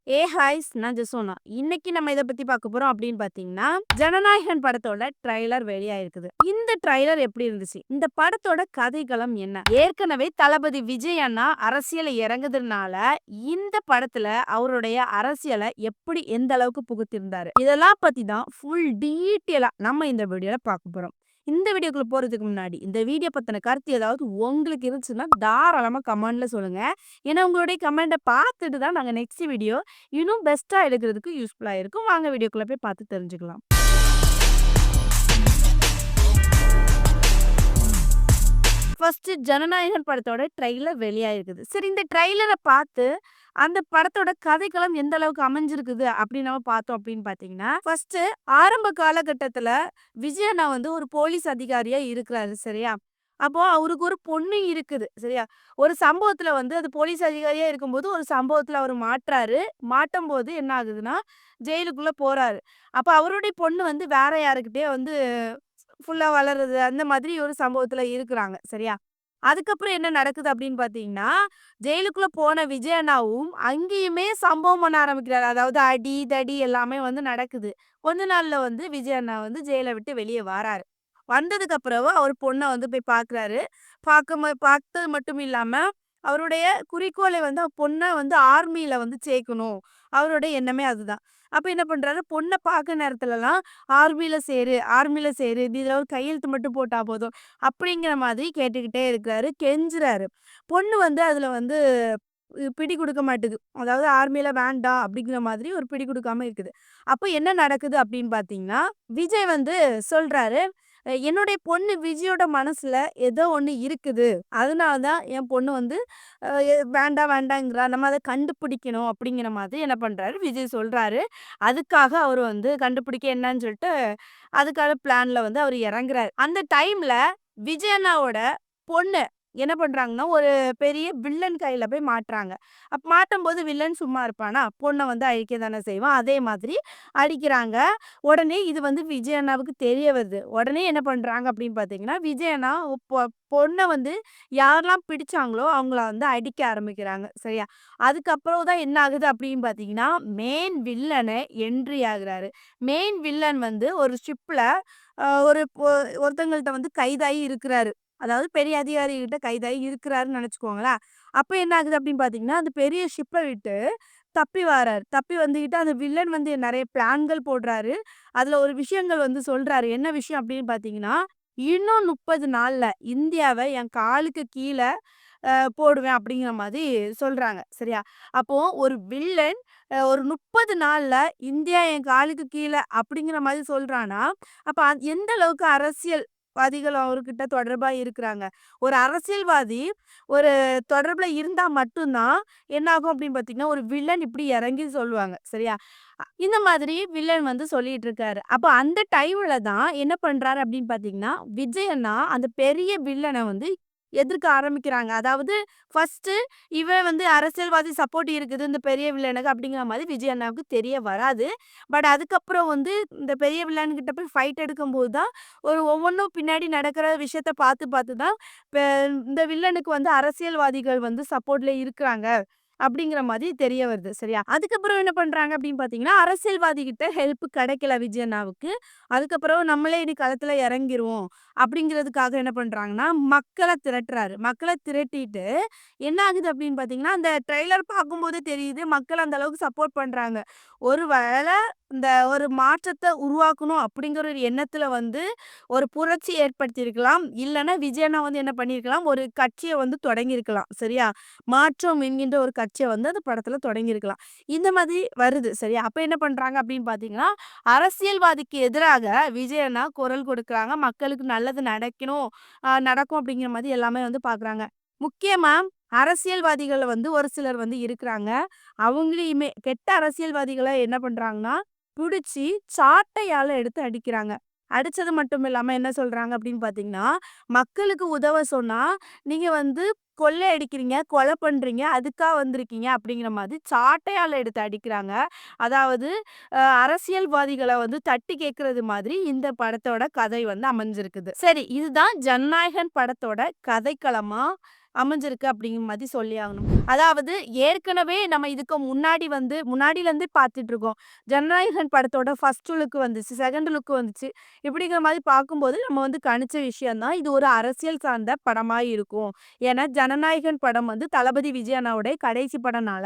ஹாய்ஸ் நான் ஜெசோனா. இன்னைக்கு நம்ம இத பத்தி பார்க்க போறோம் அப்படின்னு பார்த்தீங்கன்னா, ஜனநாயகன் படத்தோட ட்ரைலர் வெளியாயிருக்குது. இந்த ட்ரைலர் எப்படி இருந்துச்சு? இந்த படத்தோட கதைக்களம் என்ன? ஏற்கனவே தளபதி விஜய் அண்ணா அரசியல்ல இறங்குறதுனால, இந்த படத்துல அவருடைய அரசியல எப்படி எந்த அளவுக்கு புகுத்திருந்தாரு? இதெல்லாம் பத்தி தான் ஃபுல் டீட்டெயிலா நம்ம இந்த வீடியோல பார்க்க போறோம். இந்த வீடியோக்குள்ள போறதுக்கு முன்னாடி, இந்த வீடியோ பத்தின கருத்து ஏதாவது உங்களுக்கு இருந்துச்சுன்னா, தாராளமா கமெண்ட்ல சொல்லுங்க. ஏன்னா உங்களுடைய கமெண்ட்ட பார்த்துட்டு தான் நாங்க நெக்ஸ்ட் வீடியோ இன்னும் பெஸ்ட்டா எடுக்கிறதுக்கு யூஸ்ஃபுல்லா இருக்கும். வாங்க வீடியோக்குள்ள போய் பார்த்து தெரிஞ்சுக்கலாம். ஃபர்ஸ்ட் ஜனநாயகன் படத்தோட ட்ரெய்லர் வெளியாயிருக்குது. சரி, இந்த ட்ரெய்லர பார்த்து அந்த படத்தோட கதைக்களம் எந்த அளவுக்கு அமைஞ்சிருக்குது அப்படின்னு நம்ம பார்த்தோம் அப்படின்னு பார்த்தீங்கன்னா, ஃபர்ஸ்ட் ஆரம்ப காலகட்டத்துல விஜய் அண்ணா வந்து ஒரு போலீஸ் அதிகாரியா இருக்கிறாரு. சரியா? அப்போ அவருக்கு ஒரு பொண்ணு இருக்குது. சரியா? ஒரு சம்பவத்துல வந்து அது போலீஸ் அதிகாரியா இருக்கும்போது ஒரு சம்பவத்துல அவரு மாட்றாரு. மாட்டும்போது என்ன ஆகுதுன்னா, ஜெயிலுக்குள்ள போறாரு. அப்ப அவருடைய பொண்ணு வந்து வேற யாருக்கிட்டயோ வந்து ஃபுல்லா வளருது. அந்த மாதிரி ஒரு சம்பவத்துல இருக்குறாங்க. சரியா? அதுக்கப்புறம் என்ன நடக்குது அப்படின்னு பார்த்தீங்கன்னா, ஜெயிலுக்குள்ள போன விஜய் அண்ணாவும் அங்கேயுமே சம்பவம் பண்ண ஆரம்பிக்கிறாரு. அதாவது அடி, தடி எல்லாமே வந்து நடக்குது. கொஞ்ச நாள்ல வந்து விஜய் அண்ணா வந்து ஜெயில விட்டு வெளிய வராரு. வந்ததுக்கு அப்புறம் அவர் பொண்ண வந்து போய் பார்க்குறாரு. பார்த்தது மட்டும் இல்லாம, அவருடைய குறிக்கோளை வந்து பொண்ண வந்து ஆர்மில வந்து சேர்க்கணும். அவருடைய எண்ணமே அதுதான். அப்ப என்ன பண்றாரு, பொண்ண பார்க்க நேரத்துலலாம் ஆர்மில சேரு, ஆர்மில சேரு. இதுல ஒரு கையெழுத்து மட்டும் போட்டா போதும். அப்படிங்கிற மாதிரி கேட்டுக்கிட்டே இருக்கிறாரு, கெஞ்சுறாரு. பொண்ணு வந்து அதுல வந்து பிடி குடுக்க மாட்டுது. அதாவது ஆர்மில வேண்டாம் அப்படிங்கிற மாதிரி ஒரு பிடி குடுக்காம இருக்குது. அப்ப என்ன நடக்குது அப்படின்னு பார்த்தீங்கன்னா, விஜய் வந்து சொல்றாரு, என்னுடைய பொண்ணு விஜயோட மனசுல ஏதோ ஒண்ணு இருக்குது. அதனால தான் என் பொண்ணு வந்து வேண்டாம் வேண்டாங்கிறா. நம்ம அத கண்டுபிடிக்கணும் அப்படிங்கிற மாதிரி என்ன பண்றாரு, விஜய் சொல்றாரு. அதுக்காக அவரு வந்து கண்டுபிடிக்க என்னன்னு சொல்லிட்டு, அதுக்கான பிளான்ல வந்து அவரு இறங்குறாரு. அந்த டைம்ல விஜய் அண்ணாவோட பொண்ணு என்ன பண்றாங்கன்னா, ஒரு பெரிய வில்லன் கையில போய் மாட்றாங்க. மாட்டும்போது வில்லன் சும்மா இருப்பானா? பொண்ண வந்து அழிக்க தானே செய்வான். அதே மாதிரி அடிக்கிறாங்க. உடனே இது வந்து விஜய் அண்ணாவுக்கு தெரிய வருது. உடனே என்ன பண்றாங்க அப்படின்னு பார்த்தீங்கன்னா, விஜய் அண்ணா பொண்ண வந்து யாரெல்லாம் பிடிச்சாங்களோ, அவங்கள வந்து அடிக்க ஆரம்பிக்கிறாங்க. சரியா? அதுக்கப்புறம் தான் என்ன ஆகுது அப்படின்னு பார்த்தீங்கன்னா, மெயின் வில்லனு என்ட்ரி ஆகுறாரு. மெயின் வில்லன் வந்து ஒரு ஷிப்ல ஒரு ஒருத்தங்கள்ட்ட வந்து கைதாகி இருக்கிறாரு. அதாவது பெரிய அதிகாரிகிட்ட கைதாகி இருக்கிறாருன்னு நெனச்சுக்கோங்களேன். அப்ப என்ன ஆகுது அப்படின்னு பார்த்தீங்கன்னா, அந்த பெரிய ஷிப்ப விட்டு தப்பி வாராரு. தப்பி வந்துகிட்டு அந்த வில்லன் வந்து நெறைய பிளான்கள் போடுறாரு. அதுல ஒரு விஷயங்கள் வந்து சொல்றாரு. என்ன விஷயம் அப்படின்னு பார்த்தீங்கன்னா, இன்னும் 30 நாள்ல இந்தியாவ என் காலுக்கு கீழ போடுவேன் அப்படிங்கிற மாதிரி சொல்றாங்க. சரியா? அப்போ ஒரு வில்லன் ஒரு 30 நாள்ல இந்தியா என் காலுக்கு கீழ அப்படிங்கிற மாதிரி சொல்றான்னா, அப்ப எந்த அளவுக்கு அரசியல்வாதிகள் அவர்கிட்ட தொடர்பா இருக்கிறாங்க. ஒரு அரசியல்வாதி ஒரு தொடர்புல இருந்தா மட்டும் தான் என்ன ஆகும் அப்படின்னு பார்த்தீங்கன்னா, ஒரு வில்லன் இப்படி இறங்கி சொல்லுவாங்க. சரியா? இந்த மாதிரி வில்லன் வந்து சொல்லிட்டு இருக்காரு. அப்ப அந்த டைம்ல தான் என்ன பண்றாரு அப்படின்னு பார்த்தீங்கன்னா, விஜய் அண்ணா அந்த பெரிய வில்லன வந்து எதிர்க்க ஆரம்பிக்கிறாங்க. அதாவது ஃபர்ஸ்ட்டு இவன் வந்து அரசியல்வாதி சப்போர்ட் இருக்குது இந்த பெரிய வில்லனுக்கு அப்படிங்கிற மாதிரி விஜய் அண்ணாவுக்கு தெரிய வராது. பட் அதுக்கப்புறம் வந்து இந்த பெரிய வில்லன் கிட்ட போய் ஃபைட் எடுக்கும்போது தான் ஒவ்வொன்னும் பின்னாடி நடக்கிற விஷயத்த பார்த்து பார்த்து தான் இந்த வில்லனுக்கு வந்து அரசியல்வாதிகள் வந்து சப்போர்ட்ல இருக்கிறாங்க. அப்படிங்கிற மாதிரி தெரிய வருது. சரியா? அதுக்கப்புறம் என்ன பண்றாங்க அப்படின்னு பார்த்தீங்கன்னா, அரசியல்வாதி கிட்ட ஹெல்ப் கிடைக்கல விஜய் அண்ணாவுக்கு. அதுக்கப்புறம் நம்மளே இனி களத்துல இறங்கிருவோம் அப்படிங்கிறதுக்காக என்ன பண்றாங்கன்னா, மக்கள திரட்டுறாரு. மக்கள திரட்டிட்டு என்ன ஆகுது அப்படின்னு பார்த்தீங்கன்னா, அந்த ட்ரெய்லர் பார்க்கும்போதே தெரியுது மக்கள் அந்த அளவுக்கு சப்போர்ட் பண்றாங்க. ஒரு வேள இந்த ஒரு மாற்றத்த உருவாக்கணும் அப்படிங்கிற ஒரு எண்ணத்துல வந்து ஒரு புரட்சி ஏற்படுத்தியிருக்கலாம். இல்லன்னா விஜய் அண்ணா வந்து என்ன பண்ணியிருக்கலாம், ஒரு கட்சிய வந்து தொடங்கியிருக்கலாம். சரியா? மாற்றம் என்கின்ற ஒரு கட்சிய வந்து அந்த படத்துல தொடங்கியிருக்கலாம். இந்த மாதிரி வருது. சரியா? அப்ப என்ன பண்றாங்க அப்படின்னு பார்த்தீங்கன்னா, அரசியல்வாதிக்கு எதிராக விஜய் அண்ணா குரல் கொடுக்குறாங்க. மக்களுக்கு நல்லது நடக்கணும், நடக்கும் அப்படிங்கிற மாதிரி எல்லாமே வந்து பார்க்குறாங்க. முக்கியமா அரசியல்வாதிகள் வந்து ஒரு சிலர் வந்து இருக்கிறாங்க. அவங்களையுமே கெட்ட அரசியல்வாதிகள என்ன பண்றாங்கன்னா, புடிச்சு சாட்டையால எடுத்து அடிக்கிறாங்க. அடிச்சது மட்டும் இல்லாம என்ன சொல்றாங்க அப்படின்னு பார்த்தீங்கன்னா, மக்களுக்கு உதவ சொன்னா, நீங்க வந்து கொள்ளை அடிக்கிறீங்க, கொலை பண்றீங்க, அதுக்கா வந்திருக்கீங்க அப்படிங்கிற மாதிரி சாட்டையால எடுத்து அடிக்கிறாங்க. அதாவது அரசியல்வாதிகள வந்து தட்டி கேட்கறது மாதிரி இந்த படத்தோட கதை வந்து அமைஞ்சிருக்குது. சரி, இதுதான் ஜனநாயகன் படத்தோட கதைக்களமா அமைஞ்சிருக்கு அப்படிங்கிற மாதிரி சொல்லி ஆகணும். அதாவது ஏற்கனவே நம்ம இதுக்கு முன்னாடிலருந்தே பார்த்துட்டு இருக்கோம். ஜனநாயகன் படத்தோட ஃபர்ஸ்ட் லுக் வந்துச்சு, செகண்ட் லுக் வந்துச்சு. இப்படிங்கிற மாரி பார்க்கும்போது நம்ம கணிச்ச விஷயம் தான். இது ஒரு அரசியல் சார்ந்த படமா இருக்கும். ஏன்னா ஜனநாயகன் படம் தளபதி விஜய் அண்ணாவுடைய கடைசி படம்னால,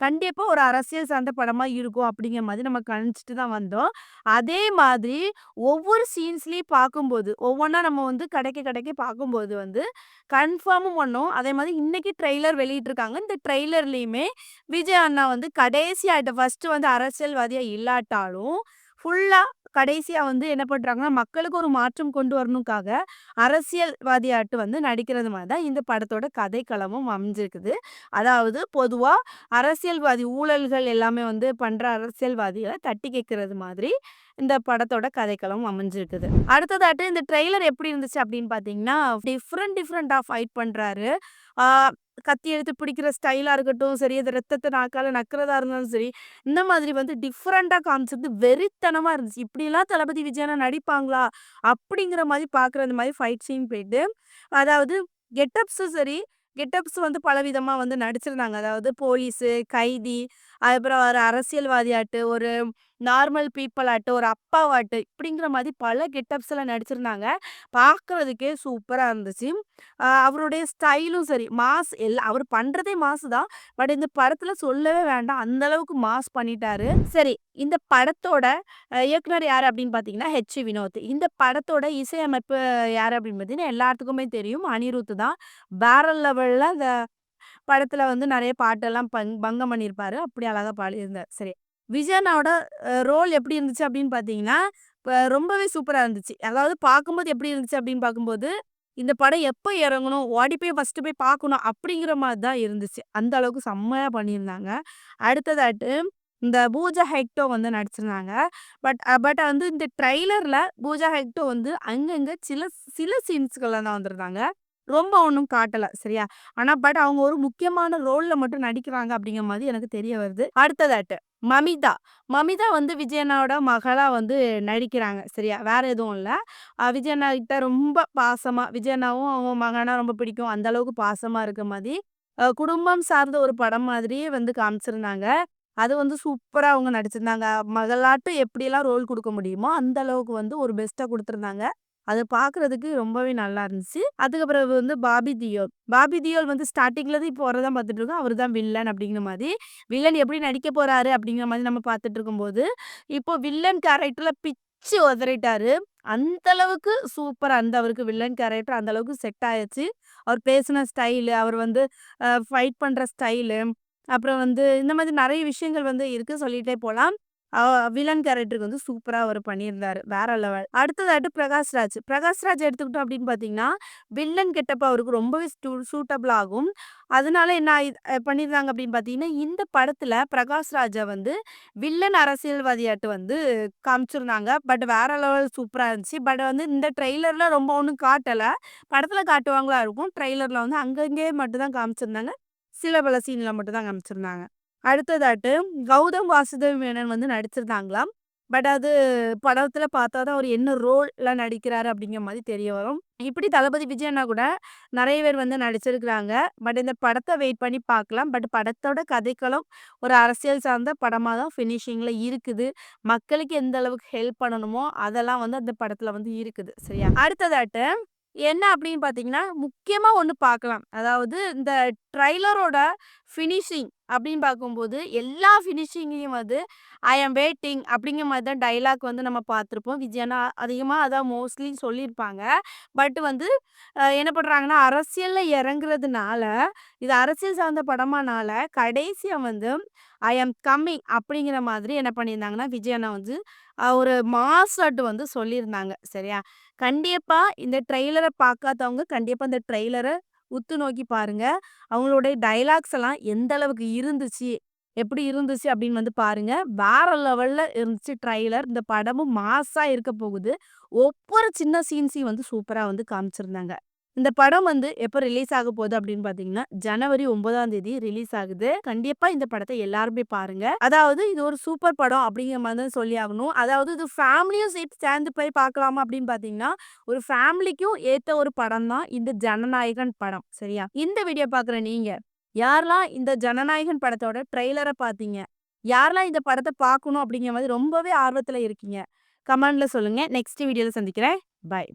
கண்டிப்பா ஒரு அரசியல் சார்ந்த படமா இருக்கும் அப்படிங்கிற மாதிரி நம்ம கணிச்சுட்டு தான் வந்தோம். அதே மாதிரி ஒவ்வொரு சீன்ஸ்லயும் பார்க்கும்போது, ஒவ்வொன்னா நம்ம கடைக்க கடைக்க பார்க்கும்போது கன்ஃபார்மும் பண்ணோம். அதே மாதிரி இன்னைக்கு ட்ரெய்லர் வெளியிட்டிருக்காங்க. இந்த ட்ரெய்லர்லயுமே விஜய் அண்ணா கடைசியா ஃபர்ஸ்ட் அரசியல்வாதியா இல்லாட்டாலும், ஃபுல்லா கடைசியா என்ன பண்றாங்கன்னா, மக்களுக்கு ஒரு மாற்றம் கொண்டு வரணுக்காக அரசியல்வாதியாட்டு நடிக்கிறது மாரி தான் இந்த படத்தோட கதைக்களமும் அமைஞ்சிருக்குது. அதாவது பொதுவா அரசியல்வாதி ஊழல்கள் எல்லாமே பண்ற அரசியல்வாதிகள தட்டி கேட்கிறது மாதிரி இந்த படத்தோட கதைக்களம் அமைஞ்சிருக்குது. அடுத்ததாட்டு இந்த ட்ரெய்லர் எப்படி இருந்துச்சு அப்படின்னு பார்த்தீங்கன்னா, டிஃபரெண்டா ஃபைட் பண்றாரு. ஆ கத்தி எடுத்து பிடிக்கிற ஸ்டைலா இருக்கட்டும் சரி, அது ரத்தத்த நாக்கால நக்குறதா இருந்தாலும் சரி, இந்த மாதிரி டிஃபரெண்டா காமிச்சது வெறித்தனமா இருந்துச்சு. இப்படிலாம் தளபதி விஜய் அண்ணா நடிப்பாங்களா? அப்படிங்கிற மாரி பார்க்குற அந்த மாரி ஃபைட் சீன் போயிட்டு, அதாவது கெட்டப்ஸும் சரி, கெட்டப்ஸ் பலவிதமா நடிச்சிருந்தாங்க. அதாவது போலீஸு, கைதி, அதுக்கப்புறம் ஒரு அரசியல்வாதியாட்டு, ஒரு நார்மல் பீப்பிள் ஆட்டு, ஒரு அப்பாவாட்டு, இப்படிங்கிற மாரி பல கெட்டப்ஸ்ல நடிச்சிருந்தாங்க. பார்க்கறதுக்கே சூப்பரா இருந்துச்சு. அவருடைய ஸ்டைலும் சரி, மாஸ் அவர் பண்றதே மாஸ் தான். பட் இந்த படத்துல சொல்லவே வேண்டாம். அந்த அளவுக்கு மாஸ் பண்ணிட்டாரு. சரி, இந்த படத்தோட இயக்குனர் யாரு அப்படின்னு பார்த்தீங்கன்னா, வினோத். இந்த படத்தோட இசையமைப்பு யாரு அப்படின்னு பார்த்தீங்கன்னா, எல்லாத்துக்குமே தெரியும். அனிருத் தான். வேற லெவல்ல அந்த படத்துல நெறைய பாட்டெல்லாம் பங்கம் பண்ணியிருப்பாரு. அப்படி அழகா பாடியிருந்தார். சரி. விஜய் அண்ணாவோட ரோல் எப்படி இருந்துச்சு அப்படின்னு பார்த்தீங்கன்னா, ரொம்பவே சூப்பரா இருந்துச்சு. அதாவது பார்க்கும்போது எப்படி இருந்துச்சு அப்படின்னு பார்க்கும்போது, இந்த படம் எப்ப இறங்கணும்? ஓடி போய் ஃபர்ஸ்ட்டு போய் பார்க்கணும். அப்படிங்கிற மாரி தான் இருந்துச்சு. அந்த அளவுக்கு செம்மையா பண்ணியிருந்தாங்க. அடுத்ததாட்டு இந்த பூஜா ஹெக்டோ நடிச்சிருந்தாங்க. பட் இந்த ட்ரெய்லர்ல பூஜா ஹெக்டோ அங்கங்க சில சில சீன்ஸ்கள்ல தான் வந்திருந்தாங்க. ரொம்ப ஒண்ணும் காட்டல. சரியா? பட் அவங்க ஒரு முக்கியமான ரோல்ல மட்டும் நடிக்கிறாங்க அப்படிங்கிற மாரி எனக்கு தெரிய வருது. அடுத்ததாட்டு மமிதா. மமிதா விஜய் அண்ணாவோட மகளா நடிக்கிறாங்க. சரியா? வேற எதுவும் இல்ல. விஜய் அண்ணா கிட்ட ரொம்ப பாசமா விஜய் அண்ணாவும் அவங்க மகனா ரொம்ப பிடிக்கும். அந்த அளவுக்கு பாசமா இருக்க மாரி, குடும்பம் சார்ந்த ஒரு படம் மாதிரியே காமிச்சிருந்தாங்க. அது சூப்பரா அவங்க நடிச்சிருந்தாங்க. மகளாட்டும் எப்படியெல்லாம் ரோல் குடுக்க முடியுமோ, அந்த அளவுக்கு ஒரு பெஸ்ட்டா குடுத்துருந்தாங்க. அத பார்க்குறதுக்கு ரொம்பவே நல்லா இருந்துச்சு. அதுக்கு பிறகு பாபி தியோல். பாபி தியோல் ஸ்டார்ட்டிங்லேருந்து இப்போ வர தான் பார்த்துட்டு இருக்கோம். அவரு தான் வில்லன் அப்படிங்கிற மாரி. வில்லன் எப்படி நடிக்க போறாரு அப்படிங்கிற மாரி நம்ம பார்த்துட்டு இருக்கும்போது, இப்போ வில்லன் கேரக்டர்ல பிச்சு உதறிட்டாரு. அந்த அளவுக்கு சூப்பரா அவருக்கு வில்லன் கேரக்டர் அந்த அளவுக்கு செட் ஆயிருச்சு. அவர் பேசின ஸ்டைலு, அவர் ஃபைட் பண்ற ஸ்டைலு, அப்புறம் இந்த மாதிரி நெறைய விஷயங்கள் இருக்கு. சொல்லிட்டே போலாம். அ வில்லன் கேரக்டருக்கு சூப்பரா அவரு பண்ணியிருந்தாரு. வேற லெவல். அடுத்ததாட்டு பிரகாஷ்ராஜ். பிரகாஷ்ராஜ் எடுத்துக்கிட்டோம் அப்படின்னு பார்த்தீங்கன்னா, வில்லன் கெட்டப் அவருக்கு ரொம்பவே சூட்டபிள் ஆகும். அதனால என்ன பண்ணியிருந்தாங்க அப்படின்னு பார்த்தீங்கன்னா, இந்த படத்துல பிரகாஷ்ராஜ வில்லன் அரசியல்வாதியாட்டு காமிச்சிருந்தாங்க. பட் வேற லெவல் சூப்பரா இருந்துச்சு. பட் இந்த ட்ரெய்லர்ல ரொம்ப ஒண்ணும் காட்டல. படத்துல காட்டுவாங்களா இருக்கும். ட்ரெய்லர்ல அங்கங்கே மட்டும் தான் காமிச்சிருந்தாங்க. சில பல சீன்ல மட்டும் தான் காமிச்சிருந்தாங்க. அடுத்ததாட்டு கௌதம் வாசுதேவ் மேனன் நடிச்சிருந்தாங்களாம். பட் அது படத்துல பார்த்தா தான் அவரு என்ன ரோல்ல நடிக்கிறாரு அப்படிங்கிற மாரி தெரிய வரும். இப்படி தளபதி விஜய் அண்ணா கூட நெறைய பேர் நடிச்சிருக்கிறாங்க. பட் இந்த படத்த வெயிட் பண்ணி பார்க்கலாம். பட் படத்தோட கதைக்களம் ஒரு அரசியல் சார்ந்த படமா தான் ஃபினிஷிங்ல இருக்குது. மக்களுக்கு எந்த அளவுக்கு ஹெல்ப் பண்ணணுமோ, அதெல்லாம் அந்த படத்துல இருக்குது. சரியா? அடுத்ததாட்டு என்ன அப்படின்னு பார்த்தீங்கன்னா, முக்கியமா ஒண்ணு பார்க்கலாம். அதாவது இந்த ட்ரெய்லரோட ஃபினிஷிங் அப்படின்னு பார்க்கும்போது, எல்லா ஃபினிஷிங்லயும் "ஐ அம் வெயிட்டிங்" அப்படிங்கிற மாரி தான் டயலாக் நம்ம பார்த்துருப்போம். விஜய் அண்ணா அதிகமா அதான் மோஸ்ட்லி சொல்லியிருப்பாங்க. பட் என்ன பண்றாங்கன்னா, அரசியல்ல இறங்குறதுனால, இது அரசியல் சார்ந்த படமானால, கடைசியா "ஐ அம் கம்மிங்" அப்படிங்கிற மாதிரி என்ன பண்ணியிருந்தாங்கன்னா, விஜய் அண்ணா ஒரு மாஸாட்டு சொல்லியிருந்தாங்க. சரியா? கண்டிப்பா இந்த ட்ரெய்லர பார்க்காதவங்க கண்டிப்பா இந்த ட்ரெய்லர உத்து நோக்கி பாருங்க. அவங்களுடைய டயலாக்ஸ் எல்லாம் எந்த அளவுக்கு இருந்துச்சு, எப்படி இருந்துச்சு அப்படின்னு பாருங்க. வேற லெவல்ல இருந்துச்சு ட்ரெய்லர். இந்த படமும் மாஸா இருக்க போகுது. ஒவ்வொரு சின்ன சீன்ஸையும் சூப்பரா காமிச்சிருந்தாங்க. இந்த படம் எப்ப ரிலீஸ் ஆக போகுது அப்படின்னு பார்த்தீங்கன்னா, ஜனவரி 9ஆம் தேதி ரிலீஸ் ஆகுது. கண்டிப்பா இந்த படத்த எல்லாருமே பாருங்க. அதாவது இது ஒரு சூப்பர் படம் அப்படிங்கிற மாரி தான் சொல்லி ஆகணும். அதாவது இது ஃபேமிலியும் சேர்ந்து போய் பார்க்கலாமா அப்படின்னு பார்த்தீங்கன்னா, ஒரு ஃபேமிலிக்கும் ஏத்த ஒரு படம் தான் இந்த ஜனநாயகன் படம். சரியா? இந்த வீடியோ பார்க்குற நீங்க யாரெல்லாம் இந்த ஜனநாயகன் படத்தோட ட்ரெய்லர பார்த்தீங்க? யாரெல்லாம் இந்த படத்த பார்க்கணும் அப்படிங்கிற மாதிரி ரொம்பவே ஆர்வத்துல இருக்கீங்க? கமெண்ட்ல சொல்லுங்க. நெக்ஸ்ட் வீடியோல சந்திக்கிறேன். பை.